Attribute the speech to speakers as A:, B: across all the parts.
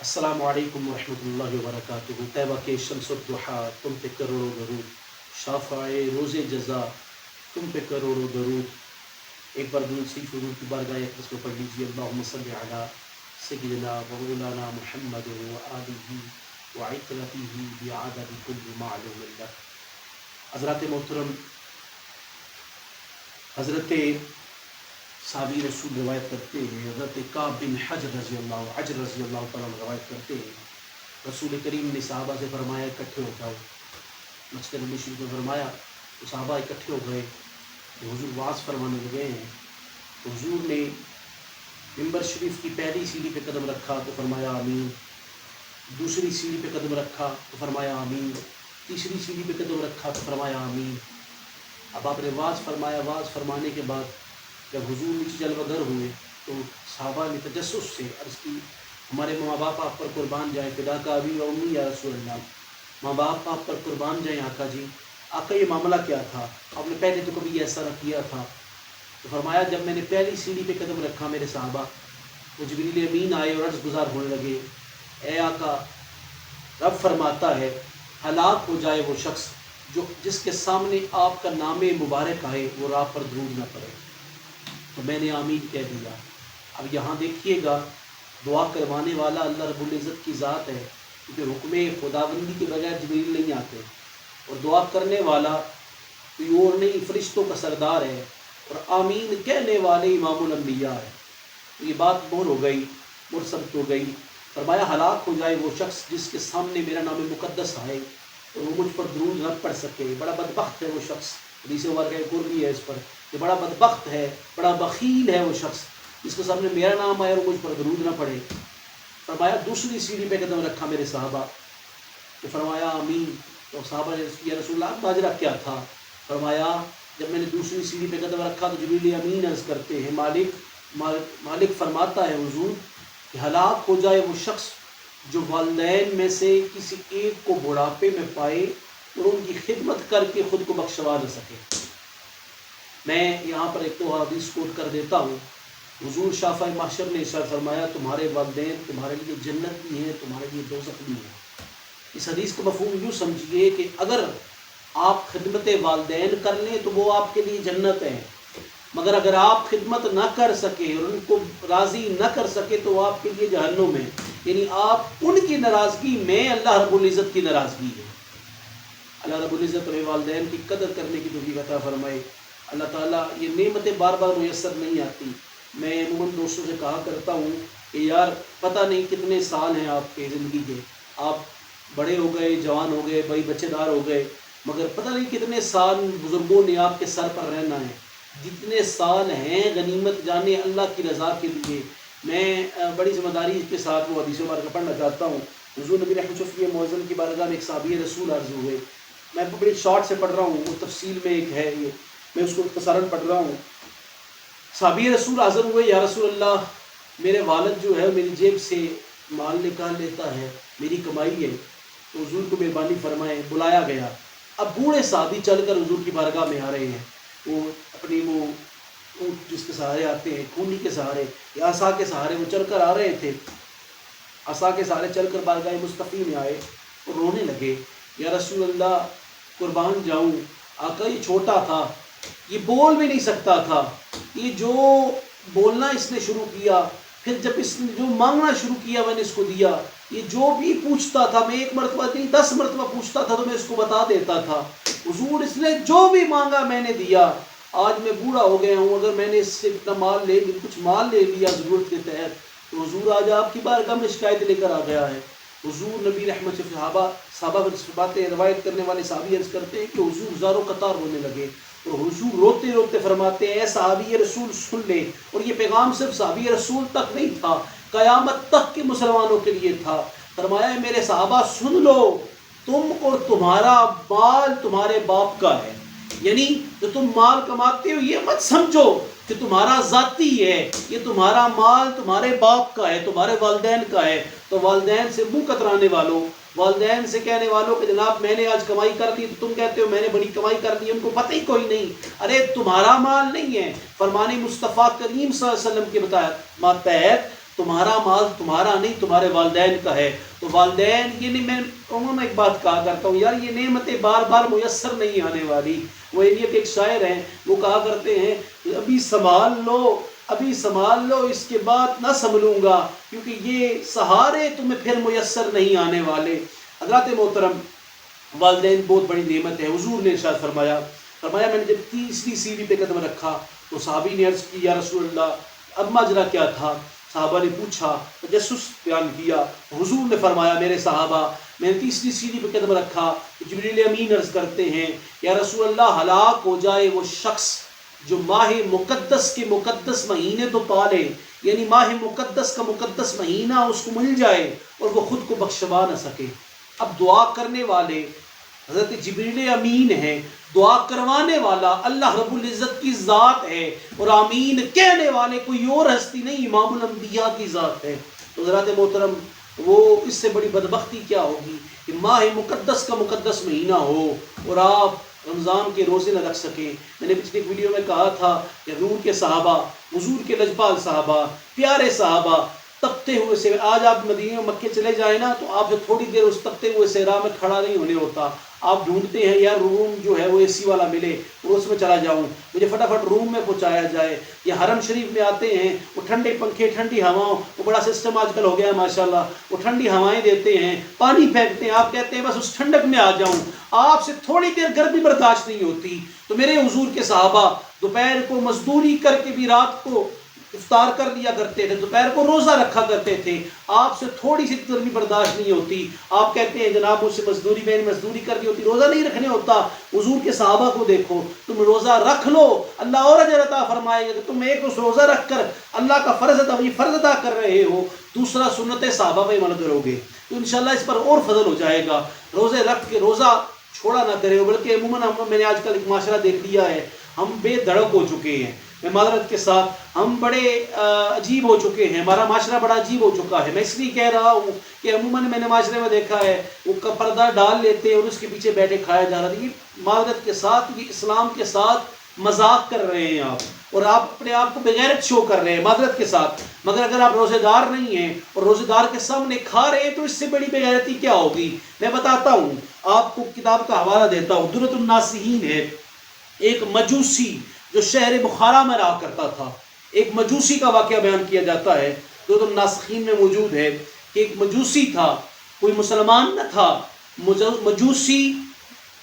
A: السلام علیکم ورحمۃ اللہ وبرکاتہ۔ طیبہ کے شمس الضحیٰ تم پہ کروڑوں درود، شافع روز جزا تم پہ کروڑوں درود۔ ایک بار درود شریف حضور کی بارگاہ اقدس میں پڑھ لیجیے۔ اللہم صلی علی سیدنا و مولانا محمد و آلہ و عترتہ بعدد کل معلوم لک۔ حضرات محترم، حضرت صحابی رسول روایت کرتے ہیں، حضرت کعب بن حجر رضی اللہ تعالیٰ روایت کرتے ہیں، رسول کریم نے صحابہ سے فرمایا اکٹھے ہو جاؤ۔ مسجد نبوی شریف میں فرمایا تو صحابہ اکٹھے ہو گئے، حضور واعظ فرمانے لگے ہیں۔ حضور نے ممبر شریف کی پہلی سیڑھی پہ قدم رکھا تو فرمایا آمین، دوسری سیڑھی پہ قدم رکھا تو فرمایا آمین، تیسری سیڑھی پہ قدم رکھا تو فرمایا آمین۔ اب آپ نے واعظ فرمایا، واعظ فرمانے کے بعد جب حضور نیچے جلوہ گر ہوئے تو صحابہ نے تجسس سے عرض کی، ہمارے ماں باپ آپ پر قربان جائیں، فدا کا ابی و امی یا رسول اللہ، ماں باپ آپ پر قربان جائیں آقا جی، آقا یہ معاملہ کیا تھا؟ آپ نے پہلے تو کبھی ایسا نہ کیا تھا۔ تو فرمایا جب میں نے پہلی سیڑھی پہ قدم رکھا میرے صحابہ، وہ جبریل امین آئے اور عرض گزار ہونے لگے، اے آقا، رب فرماتا ہے ہلاک ہو جائے وہ شخص جس کے سامنے آپ کا نام مبارک آئے وہ راہ پر درود نہ پڑے۔ تو میں نے آمین کہہ دیا۔ اب یہاں دیکھیے گا، دعا کروانے والا اللہ رب العزت کی ذات ہے، کیونکہ حکم خداوندی کے بغیر جبریل نہیں آتے، اور دعا کرنے والا کوئی اور نہیں، فرشتوں کا سردار ہے، اور آمین کہنے والے امام الانبیاء ہے۔ تو یہ بات بول ہو گئی، مرسبت ہو گئی۔ فرمایا ہلاک ہو جائے وہ شخص جس کے سامنے میرا نام مقدس آئے اور وہ مجھ پر درود نہ پڑھ سکے، بڑا بدبخت ہے وہ شخص۔ حدیث مبارکہ ایک اور بھی ہے اس پر کہ بڑا بدبخت ہے، بڑا بخیل ہے وہ شخص جس کے سامنے میرا نام آئے اور مجھ پر درود نہ پڑے۔ فرمایا دوسری سیڑھی پہ قدم رکھا میرے صحابہ تو فرمایا آمین۔ تو صحابہ نے یا رسول اللہ ماجرا کیا تھا؟ فرمایا جب میں نے دوسری سیڑھی پہ قدم رکھا تو جبریل امین عرض کرتے ہیں، مالک فرماتا ہے حضور کہ ہلاک ہو جائے وہ شخص جو والدین میں سے کسی ایک کو بڑھاپے میں پائے اور ان کی خدمت کر کے خود کو بخشوا نہ سکے۔ میں یہاں پر ایک تو حدیث کوٹ کر دیتا ہوں۔ حضور شافع محشر نے ارشاد فرمایا تمہارے والدین تمہارے لیے جنت بھی ہیں، تمہارے لیے دوزخ بھی ہیں۔ اس حدیث کا مفہوم یوں سمجھیے کہ اگر آپ خدمت والدین کر لیں تو وہ آپ کے لیے جنت ہیں، مگر اگر آپ خدمت نہ کر سکے اور ان کو راضی نہ کر سکے تو وہ آپ کے لیے جہنم ہے۔ یعنی آپ ان کی ناراضگی میں اللہ رب العزت کی ناراضگی ہے۔ اللہ رب العزت اور والدین کی قدر کرنے کی توفیق عطا فرمائے۔ اللہ تعالیٰ یہ نعمتیں بار بار میسر نہیں آتی۔ میں عموماً دوستوں سے کہا کرتا ہوں کہ یار پتہ نہیں کتنے سال ہیں آپ کے زندگی کے، آپ بڑے ہو گئے، جوان ہو گئے، بھائی بچے دار ہو گئے، مگر پتہ نہیں کتنے سال بزرگوں نے آپ کے سر پر رہنا ہے۔ جتنے سال ہیں غنیمت جانے اللہ کی رضا کے لیے۔ میں بڑی ذمہ داری کے ساتھ وہ حدیث مبارکہ پڑھنا چاہتا ہوں۔ حضور نبی رحمۃ شفیع معظم کی بارگاہ میں ایک صحابی رسول عرض ہوئے، میں بڑی شارٹ سے پڑھ رہا ہوں، وہ تفصیل میں ایک ہے، یہ میں اس کو اختصاراً پڑھ رہا ہوں۔ صحابی رسول حاضر ہوئے، یا رسول اللہ میرے والد جو ہے میری جیب سے مال نکال لیتا ہے، میری کمائی ہے، تو حضور کو مہربانی فرمائے۔ بلایا گیا، اب بوڑھے صحابی چل کر حضور کی بارگاہ میں آ رہے ہیں، وہ اپنی وہ اونٹ جس کے سہارے آتے ہیں، کھونی کے سہارے یا عصا کے سہارے وہ چل کر آ رہے تھے۔ عصا کے سہارے چل کر بارگاہ مصطفی میں آئے اور رونے لگے، یا رسول اللہ قربان جاؤں، آقا یہ چھوٹا تھا، یہ بول بھی نہیں سکتا تھا، یہ جو بولنا اس نے شروع کیا، پھر جب اس نے جو مانگنا شروع کیا میں نے اس کو دیا، یہ جو بھی پوچھتا تھا میں 1 مرتبہ نہیں 10 مرتبہ پوچھتا تھا تو میں اس کو بتا دیتا تھا۔ حضور اس نے جو بھی مانگا میں نے دیا، آج میں بوڑھا ہو گیا ہوں، اگر میں نے اس سے اتنا مال لے کچھ مال لے لیا ضرورت کے تحت تو حضور آج آپ کی بارگاہ میں شکایت لے کر آ گیا ہے۔ حضور نبی رحمت سے صحابہ باتیں روایت کرنے والے صحابی عرض کرتے ہیں کہ حضور زارو قطار رونے لگے، اور حضور روتے روتے فرماتے ہیں اے صحابی رسول سن لے، اور یہ پیغام صرف صحابی رسول تک نہیں تھا، قیامت تک کے مسلمانوں کے لیے تھا۔ فرمایا میرے صحابہ سن لو، تم اور تمہارا مال تمہارے باپ کا ہے، یعنی جو تم مال کماتے ہو یہ مت سمجھو کہ تمہارا ذاتی ہے، یہ تمہارا مال تمہارے باپ کا ہے، تمہارے والدین کا ہے۔ تو والدین سے منہ کترانے والوں، والدین سے کہنے والوں کہ جناب میں نے آج کمائی کر لی تو تم کہتے ہو میں نے بڑی کمائی کر لی، ان کو پتہ ہی کوئی نہیں، ارے تمہارا مال نہیں ہے۔ فرمان مصطفیٰ کریم صلی اللہ علیہ وسلم کے ماتحت تمہارا مال تمہارا نہیں تمہارے والدین کا ہے. تو والدین یہ نہیں، میں عموماً ایک بات کہا کرتا ہوں یار، یہ نعمتیں بار بار میسر نہیں آنے والی. وہ ایک شاعر ہیں، وہ کہا کرتے ہیں ابھی سنبھال لو، ابھی سنبھال لو، اس کے بعد نہ سنبھلوں گا، کیونکہ یہ سہارے تمہیں پھر میسر نہیں آنے والے. حضرات محترم، والدین بہت بڑی نعمت ہے. حضور نے ارشاد فرمایا میں نے جب تیسری سیڑھی پہ قدم رکھا تو صحابی نے عرض کی یا رسول اللہ اب ماجرا کیا تھا؟ صحابہ نے پوچھا، تجسس بیان کیا. حضور نے فرمایا میرے صحابہ، میں نے تیسری سیڑھی پہ قدم رکھا، جبریل امین عرض کرتے ہیں یا رسول اللہ ہلاک ہو جائے وہ شخص جو ماہ مقدس کے مقدس مہینے تو پالے، یعنی ماہ مقدس کا مقدس مہینہ اس کو مل جائے اور وہ خود کو بخشوا نہ سکے. اب دعا کرنے والے حضرت جبریل امین ہیں، دعا کروانے والا اللہ رب العزت کی ذات ہے، اور آمین کہنے والے کوئی اور ہستی نہیں، امام الانبیاء کی ذات ہے. تو حضرات محترم، وہ اس سے بڑی بدبختی کیا ہوگی کہ ماہ مقدس کا مقدس مہینہ ہو اور آپ رمضان کے روزے نہ رکھ سکیں. میں نے پچھلی ایک ویڈیو میں کہا تھا کہ حضور کے صحابہ، حضور کے لجپال صحابہ، پیارے صحابہ تپتے ہوئے سے، آج آپ مدینہ مکے چلے جائیں نا تو آپ جو تھوڑی دیر اس تپتے ہوئے صحرا میں کھڑا نہیں ہونے ہوتا، آپ ڈھونڈتے ہیں یار روم جو ہے وہ اے سی والا ملے اور اس میں چلا جاؤں، مجھے فٹافٹ روم میں پہنچایا جائے. یا حرم شریف میں آتے ہیں، وہ ٹھنڈے پنکھے، ٹھنڈی ہواؤں، وہ بڑا سسٹم آج کل ہو گیا ہے ماشاءاللہ، وہ ٹھنڈی ہوائیں دیتے ہیں، پانی پھینکتے ہیں، آپ کہتے ہیں بس اس ٹھنڈک میں آ جاؤں، آپ سے تھوڑی دیر گرمی برداشت نہیں ہوتی. تو میرے حضور کے صحابہ دوپہر کو مزدوری کر کے بھی رات کو افطار کر دیا کرتے تھے، دوپہر کو روزہ رکھا کرتے تھے، آپ سے تھوڑی سی گرمی برداشت نہیں ہوتی، آپ کہتے ہیں جناب مجھ سے مزدوری، میں نے مزدوری کر دی ہوتی، روزہ نہیں رکھنے ہوتا. حضور کے صحابہ کو دیکھو، تم روزہ رکھ لو اللہ اور اجر عطا فرمائے گا کہ تم ایک اس روزہ رکھ کر اللہ کا فرض ادا کر رہے ہو، دوسرا سنت صحابہ پہ عمل کرو گے تو انشاءاللہ اس پر اور فضل ہو جائے گا. روزے رکھ کے روزہ چھوڑا نہ کرے، بلکہ عموماً میں نے آج کل ایک معاشرہ دیکھ لیا ہے، ہم بے دھڑک ہو چکے ہیں، میں معذرت کے ساتھ، ہم بڑے عجیب ہو چکے ہیں، ہمارا معاشرہ بڑا عجیب ہو چکا ہے. میں اس لیے کہہ رہا ہوں کہ عموماً میں نے معاشرے میں دیکھا ہے وہ پردہ ڈال لیتے اور اس کے پیچھے بیٹھے کھایا جا رہا ہے. یہ معذرت کے ساتھ یہ اسلام کے ساتھ مذاق کر رہے ہیں آپ، اور آپ اپنے آپ کو بغیرت شو کر رہے ہیں معذرت کے ساتھ. مگر اگر آپ روزے دار نہیں ہیں اور روزے دار کے سامنے کھا رہے ہیں تو اس سے بڑی بغیرتی کیا ہوگی. میں بتاتا ہوں آپ کو، کتاب کا حوالہ دیتا ہوں، درۃ الناصحین ہے. ایک مجوسی جو شہر بخارا میں رہا کرتا تھا، ایک مجوسی کا واقعہ بیان کیا جاتا ہے، درۃ الناصحین میں موجود ہے کہ ایک مجوسی تھا، کوئی مسلمان نہ تھا. مجوسی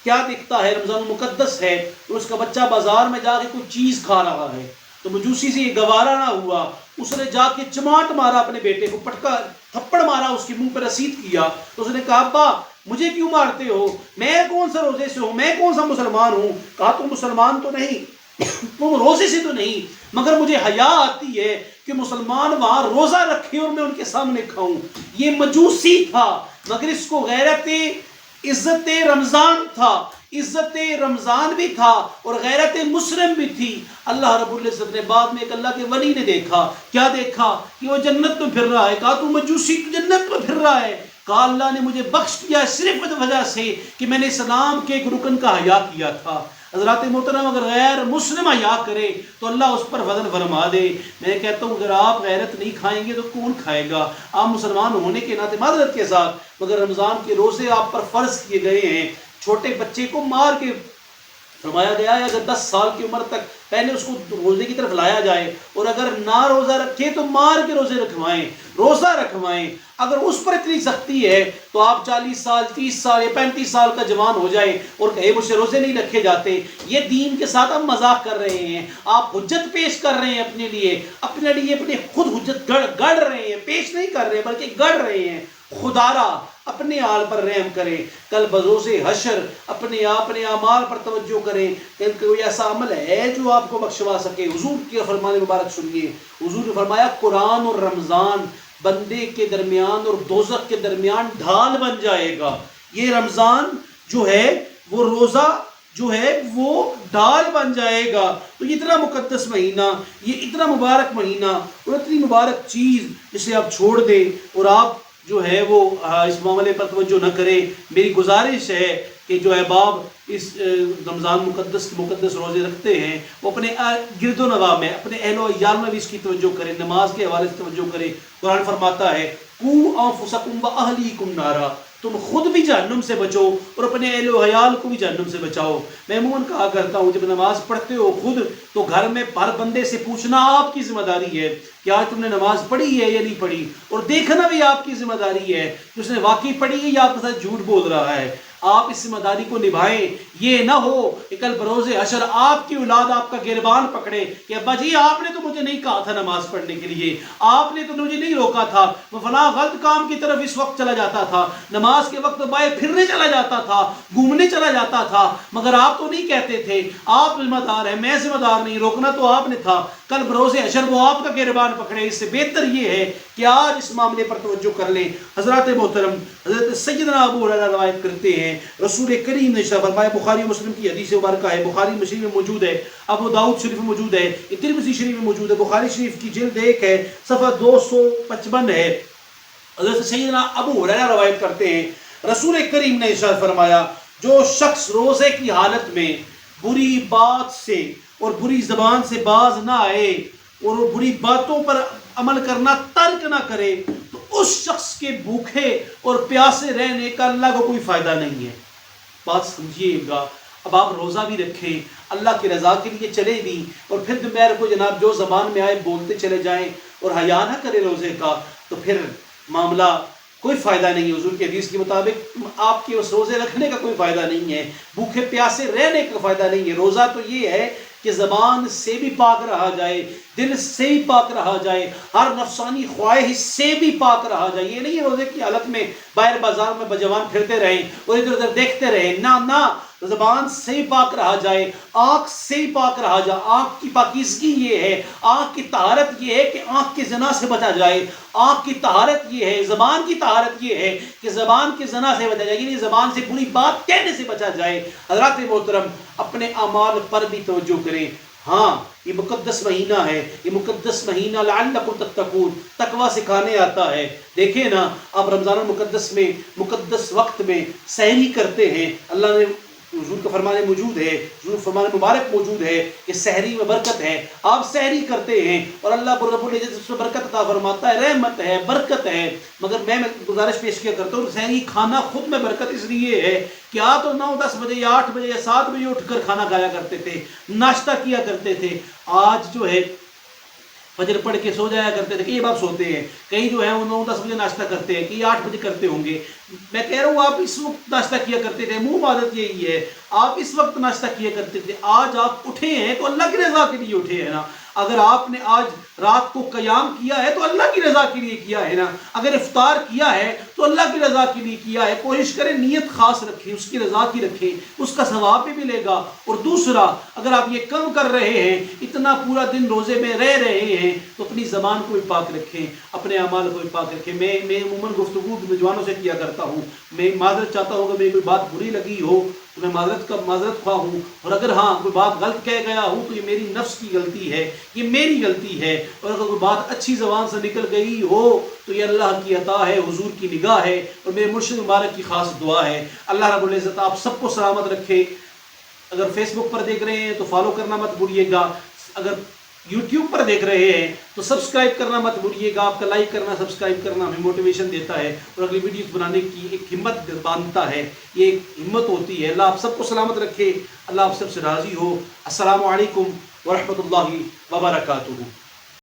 A: کیا دیکھتا ہے، رمضان المقدس ہے تو اس کا بچہ بازار میں جا کے کوئی چیز کھا رہا ہے، تو مجوسی سے یہ گوارا نہ ہوا، اس نے جا کے چماٹ مارا اپنے بیٹے کو، پٹکا تھپڑ مارا، اس کے منہ پہ رسید کیا. تو اس نے کہا ابا مجھے کیوں مارتے ہو، میں کون سا روزے سے ہوں، میں کون سا مسلمان ہوں. کہا تم مسلمان تو نہیں، تم روزے سے تو نہیں، مگر مجھے حیا آتی ہے کہ مسلمان وہاں روزہ رکھے اور میں ان کے سامنے کھاؤں. یہ مجوسی تھا مگر اس کو غیرت عزت رمضان تھا، عزت رمضان بھی تھا اور غیرت مسلم بھی تھی. اللہ رب العزت نے بعد میں ایک اللہ کے ولی نے دیکھا، کیا دیکھا کہ وہ جنت میں پھر رہا ہے. کہا تو مجوسی جنت میں پھر رہا ہے. کہا اللہ نے مجھے بخش کیا صرف اس وجہ سے کہ میں نے اسلام کے ایک رکن کا حیا کیا تھا. حضرات محترم، اگر غیر مسلم حیا کرے تو اللہ اس پر فضل فرما دے. میں کہتا ہوں اگر آپ غیرت نہیں کھائیں گے تو کون کھائے گا. آپ مسلمان ہونے کے ناطے معذرت کے ساتھ، مگر رمضان کے روزے آپ پر فرض کیے گئے ہیں. چھوٹے بچے کو مار کے فرمایا گیا ہے اگر 10 سال کی عمر تک پہلے اس کو روزے کی طرف لایا جائے اور اگر نہ روزہ رکھے تو مار کے روزے رکھوائیں، روزہ رکھوائیں. اگر اس پر اتنی سختی ہے تو آپ 40 سال 30 سال یا 35 سال کا جوان ہو جائے اور کہے مجھ سے روزے نہیں رکھے جاتے. یہ دین کے ساتھ ہم مذاق کر رہے ہیں، آپ حجت پیش کر رہے ہیں اپنے لیے اپنے خود حجت گڑھ رہے ہیں، پیش نہیں کر رہے بلکہ گڑھ رہے ہیں. خدارا اپنے حال پر رحم کریں، کل بروز حشر اپنے اعمال پر توجہ کریں کہ کوئی ایسا عمل ہے جو آپ کو بخشوا سکے. حضور کے فرمان مبارک سنیے. حضور نے فرمایا قرآن اور رمضان بندے کے درمیان اور دوزخ کے درمیان ڈھال بن جائے گا. یہ رمضان جو ہے وہ روزہ جو ہے وہ ڈھال بن جائے گا. تو یہ اتنا مقدس مہینہ، یہ اتنا مبارک مہینہ اور اتنی مبارک چیز جسے آپ چھوڑ دیں اور آپ جو ہے وہ اس معاملے پر توجہ نہ کریں. میری گزارش ہے کہ جو احباب اس رمضان مقدس روزے رکھتے ہیں وہ اپنے گرد و نواح میں، اپنے اہل و عیال میں بھی اس کی توجہ کریں، نماز کے حوالے سے توجہ کریں۔ قرآن فرماتا ہے قُوا أَنفُسَكُمْ وَأَهْلِيكُمْ نَارًا، تم خود بھی جہنم سے بچو اور اپنے اہل و عیال کو بھی جہنم سے بچاؤ۔ میں عموماً کہا کرتا ہوں جب نماز پڑھتے ہو خود تو گھر میں ہر بندے سے پوچھنا آپ کی ذمہ داری ہے کہ آج تم نے نماز پڑھی ہے یا نہیں پڑھی، اور دیکھنا بھی آپ کی ذمہ داری ہے کہ اس نے واقعی پڑھی ہے یا آپ کے ساتھ جھوٹ بول رہا ہے۔ آپ اس ذمہ داری کو نبھائیں، یہ نہ ہو کہ کل بروز حشر آپ کی اولاد آپ کا گریبان پکڑے کہ ابا جی آپ نے تو مجھے نہیں کہا تھا نماز پڑھنے کے لیے، آپ نے تو مجھے نہیں روکا تھا، میں فلاں غلط کام کی طرف اس وقت چلا جاتا تھا، نماز کے وقت باہر پھرنے چلا جاتا تھا، گھومنے چلا جاتا تھا، مگر آپ تو نہیں کہتے تھے، آپ ذمہ دار ہیں، میں ذمہ دار نہیں، روکنا تو آپ نے تھا۔ کل بروز حشر وہ آپ کا گریبان پکڑے۔ اس سے بہتر یہ ہے کہ آج اس معاملے پر توجہ کر لیں۔ حضرات محترم، حضرت سیدنا ابو ہریرہ روایت کرتے ہیں رسول کریم نے ارشاد فرمایا، بخاری مسلم کی حدیث مبارکہ ہے، بخاری مسلم میں موجود ہے، ابو داؤد شریف میں موجود ہے، ترمذی شریف میں موجود ہے، بخاری شریف کی جلد 1 ہے، صفحہ 255 ہے۔ حضرت سیدنا ابو ہریرہ روایت کرتے ہیں رسول کریم نے ارشاد فرمایا، جو شخص روزے کی حالت میں بری بات سے اور بری زبان سے باز نہ آئے اور وہ بری باتوں پر عمل کرنا ترک نہ کرے تو اس شخص کے بھوکے اور پیاسے رہنے کا اللہ کو کوئی فائدہ نہیں ہے۔ بات سمجھیے گا، اب آپ روزہ بھی رکھیں، اللہ کی رضا کے لیے چلے بھی، اور پھر دوپہر کو جناب جو زبان میں آئے بولتے چلے جائیں اور حیا نہ کرے روزے کا، تو پھر معاملہ کوئی فائدہ نہیں ہے۔ حضور کی حدیث کے مطابق آپ کے اس روزے رکھنے کا کوئی فائدہ نہیں ہے، بھوکے پیاسے رہنے کا فائدہ نہیں ہے۔ روزہ تو یہ ہے کہ زبان سے بھی پاک رہا جائے، دل سے بھی پاک رہا جائے، ہر نفسانی خواہش سے بھی پاک رہا جائے۔ یہ نہیں ہے روزے کی حالت میں باہر بازار میں بجوان پھرتے رہیں اور ادھر ادھر دیکھتے رہیں، نہ، زبان سے بھی پاک رہا جائے، آنکھ سے بھی پاک رہا جائے۔ آنکھ کی پاکیزگی یہ ہے، آنکھ کی طہارت یہ ہے کہ آنکھ کی زنا سے بچا جائے، آنکھ کی طہارت یہ ہے، زبان کی طہارت یہ ہے کہ زبان کی زنا سے بچا جائے، یعنی زبان سے بری بات کہنے سے بچا جائے۔ حضرات محترم، اپنے اعمال پر بھی توجہ کریں۔ ہاں، یہ مقدس مہینہ ہے، یہ مقدس مہینہ لعلکم تتقون، تقوی سکھانے آتا ہے۔ دیکھیں نا، آپ رمضان المقدس میں مقدس وقت میں سحری کرتے ہیں، اللہ نے حضور کا فرمان موجود ہے، حضور فرمان مبارک موجود ہے کہ سحری میں برکت ہے، آپ سحری کرتے ہیں اور اللہ رب العزت اس میں برکت عطا فرماتا ہے، رحمت ہے، برکت ہے۔ مگر میں گزارش پیش کیا کرتا ہوں، سحری کھانا خود میں برکت اس لیے ہے کہ آپ تو 9-10 بجے یا 8 بجے یا 7 بجے اٹھ کر کھانا کھایا کرتے تھے، ناشتہ کیا کرتے تھے۔ آج جو ہے فجر پڑھ کے سو جایا کرتے تھے، کئی بار سوتے ہیں، کئی جو ہے وہ 9-10 بجے ناشتہ کرتے ہیں، کئی 8 بجے کرتے ہوں گے۔ میں کہہ رہا ہوں آپ اس وقت ناشتہ کیا کرتے تھے، منہ عادت یہی ہے، آپ اس وقت ناشتہ کیا کرتے تھے۔ آج آپ اٹھے ہیں تو اللہ کی رضا کے لیے اٹھے ہیں نا۔ اگر آپ نے آج رات کو قیام کیا ہے تو اللہ کی رضا کے لیے کیا ہے نا۔ اگر افطار کیا ہے تو اللہ کی رضا کے لیے کیا ہے۔ کوشش کریں نیت خاص رکھیں، اس کی رضا کی رکھیں، اس کا ثواب بھی ملے گا۔ اور دوسرا، اگر آپ یہ کم کر رہے ہیں، اتنا پورا دن روزے میں رہ رہے ہیں، تو اپنی زبان کو بھی پاک رکھیں، اپنے اعمال کو بھی پاک رکھیں۔ میں عموماً گفتگو نوجوانوں سے کیا کرتا ہوں، میں معذرت چاہتا ہوں کہ میری کوئی بات بری لگی ہو تو میں معذرت خواہ ہوں، اور اگر ہاں کوئی بات غلط کہہ گیا ہوں تو یہ میری نفس کی غلطی ہے، یہ میری غلطی ہے، اور اگر کوئی بات اچھی زبان سے نکل گئی ہو تو یہ اللہ کی عطا ہے، حضور کی نگاہ ہے، اور میرے مرشد مبارک کی خاص دعا ہے۔ اللہ رب العزت آپ سب کو سلامت رکھے۔ اگر فیس بک پر دیکھ رہے ہیں تو فالو کرنا مت بھولیے گا، اگر یوٹیوب پر دیکھ رہے ہیں تو سبسکرائب کرنا مت بھولیے گا۔ آپ کا لائک کرنا، سبسکرائب کرنا ہمیں موٹیویشن دیتا ہے اور اگلی ویڈیوز بنانے کی ایک ہمت باندھتا ہے، یہ ایک ہمت ہوتی ہے۔ اللہ آپ سب کو سلامت رکھے، اللہ آپ سب سے راضی ہو۔ السلام علیکم ورحمۃ اللہ وبرکاتہ۔